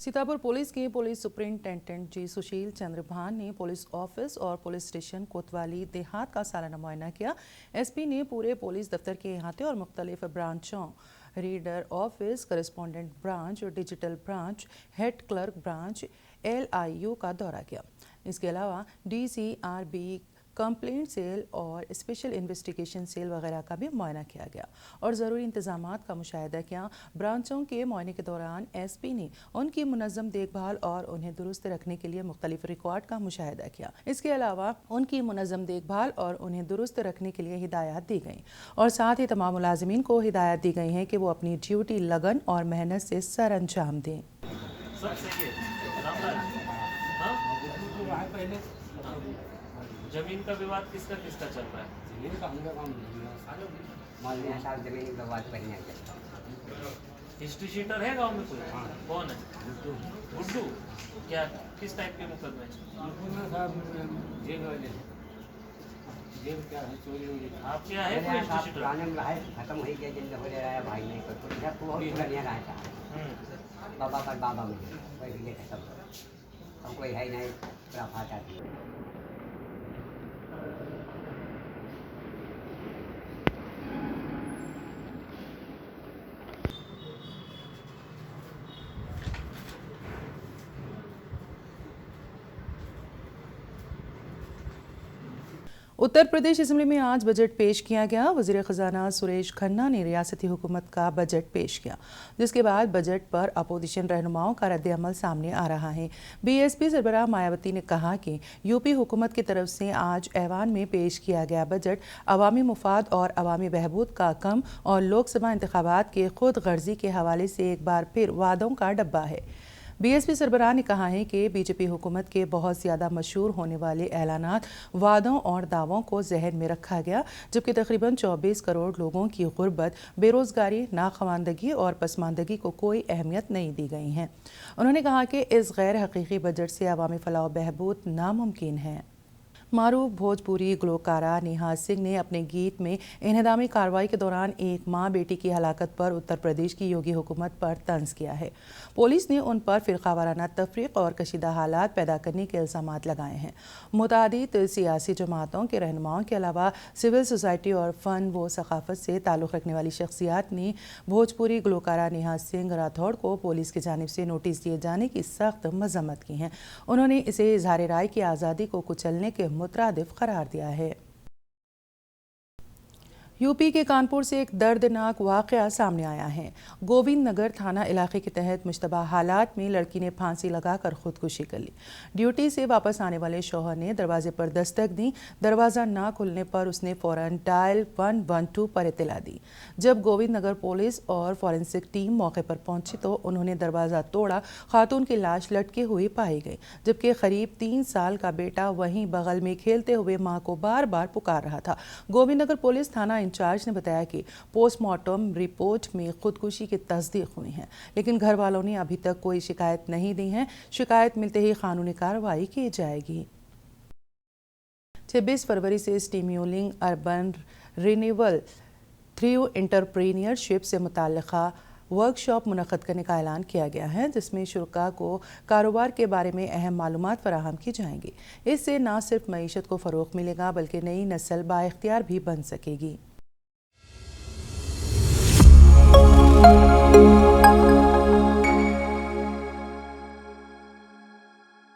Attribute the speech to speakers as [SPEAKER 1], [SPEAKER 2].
[SPEAKER 1] Sitapur police के police superintendent जी सुशील चंद्र भान ने पुलिस ऑफिस और पुलिस स्टेशन कोतवाली देहात का सालाना मुआयना किया। एसपी ने पूरे पुलिस दफ्तर के अहाते और मुख्तलिफ ब्रांचों reader office, correspondent branch, digital branch, head clerk branch, LIU का दौरा किया। इसके अलावा DCRB कंप्लेंट सेल और स्पेशल इन्वेस्टिगेशन सेल वगैरह का भी मुआयना किया गया और ज़रूरी इंतजामात का मुशाहिदा किया। ब्रांचों के मुआयने के दौरान एसपी ने उनकी मुनज़्ज़म देखभाल और उन्हें दुरुस्त रखने के लिए मुख्तलिफ रिकॉर्ड का मुशाहिदा किया। इसके अलावा उनकी मुनज़्ज़म देखभाल और उन्हें दुरुस्त रखने के लिए हिदायत दी गई और साथ ही तमाम मुलाजिमीन को हिदायत दी गई है कि वो अपनी ड्यूटी लगन और मेहनत से सर अंजाम दें।
[SPEAKER 2] जमीन का विवाद किसका चल रहा है?
[SPEAKER 3] जमीन का हमका काम नहीं है। जमीन का विवाद पर नहीं चलता।
[SPEAKER 2] हिस्ट्री शीटर है गांव में कोई? कौन है? गुड्डू। क्या किस टाइप के मुकदमे?
[SPEAKER 3] जेल क्या है, चोरी हुई।
[SPEAKER 2] आप क्या है कोई हिस्ट्री शीटर?
[SPEAKER 3] खत्म हो गया, जिंदा हो रहा है भाई, नहीं तो बहुत बढ़िया रहता है। बाबा पर बाबा में कोई खत्म, हम कोई है नहीं, पूरा फाटा।
[SPEAKER 1] उत्तर प्रदेश असेंबली में आज बजट पेश किया गया। वज़ीर ख़ज़ाना सुरेश खन्ना ने रियासती हुकूमत का बजट पेश किया, जिसके बाद बजट पर अपोजिशन रहनुमाओं का रद्द-ए-अमल सामने आ रहा है। BSP सरबराह मायावती ने कहा कि यूपी हुकूमत की तरफ से आज ऐवान में पेश किया गया बजट अवामी मुफाद और अवामी बहबूद का कम और लोकसभा इंतखाबात के खुद गर्जी के हवाले से एक बार फिर वादों का डब्बा है। BSP सरबराह ने कहा है कि BJP हुकूमत के बहुत ज़्यादा मशहूर होने वाले ऐलानात, वादों और दावों को जहन में रखा गया, जबकि तकरीबन 24 करोड़ लोगों की गुर्बत, बेरोज़गारी, नाखवानदगी और पसमानदगी को कोई अहमियत नहीं दी गई है। उन्होंने कहा कि इस गैर हकीकी बजट से अवामी फलाह बहबूद नामुमकिन है। मारूफ भोजपुरी ग्लोकारा नेहा सिंह ने अपने गीत में इन्हदामी कार्रवाई के दौरान एक माँ बेटी की हलाकत पर उत्तर प्रदेश की योगी हुकूमत पर तंज किया है। पुलिस ने उन पर फ़िरक़ावाराना तफरीक़ और कशीदा हालात पैदा करने के इल्ज़ामात लगाए हैं। मुतादिद सियासी जमातों के रहनुमाओं के अलावा सिविल सोसाइटी और फ़न व सक़ाफ़त से ताल्लुक़ रखने वाली शख्सियात ने भोजपुरी ग्लोकारा नेहा सिंह राठौड़ को पुलिस की जानिब से नोटिस दिए जाने की सख्त मज़म्मत की है। उन्होंने इसे इज़हार राय की आज़ादी को कुचलने के मुतरादिफ करार दिया है। यूपी के कानपुर से एक दर्दनाक वाक़या सामने आया है। गोविंद नगर थाना इलाके के तहत मुश्तबा हालात में लड़की ने फांसी लगाकर खुदकुशी कर ली। ड्यूटी से वापस आने वाले शौहर ने दरवाजे पर दस्तक दी। दरवाज़ा ना खुलने पर उसने फ़ौरन डायल 112 पर इत्तला दी। जब गोविंद नगर पुलिस और फॉरेंसिक टीम मौके पर पहुंची तो उन्होंने दरवाज़ा तोड़ा। खातून की लाश लटकी हुई पाई गई, जबकि करीब 3 साल का बेटा वहीं बगल में खेलते हुए मां को बार बार पुकार रहा था। गोविंद नगर पुलिस थाना इंचार्ज ने बताया कि पोस्टमार्टम रिपोर्ट में खुदकुशी की तस्दीक हुई है, लेकिन घर वालों ने अभी तक कोई शिकायत नहीं दी है। शिकायत मिलते ही कानूनी कार्रवाई की जाएगी। 26 फरवरी से स्टिम्यूलिंग अर्बन रिन्यूअल थ्रू एंटरप्रेन्योरशिप से मुताल्लिक़ा वर्कशॉप मुनक़्क़द करने का ऐलान किया गया है, जिसमें शुरका को कारोबार के बारे में अहम मालूमात फराहम की जाएंगी। इससे न सिर्फ मईशत को फ़रोग़ मिलेगा, बल्कि नई नस्ल बाइख्तियार भी बन सकेगी।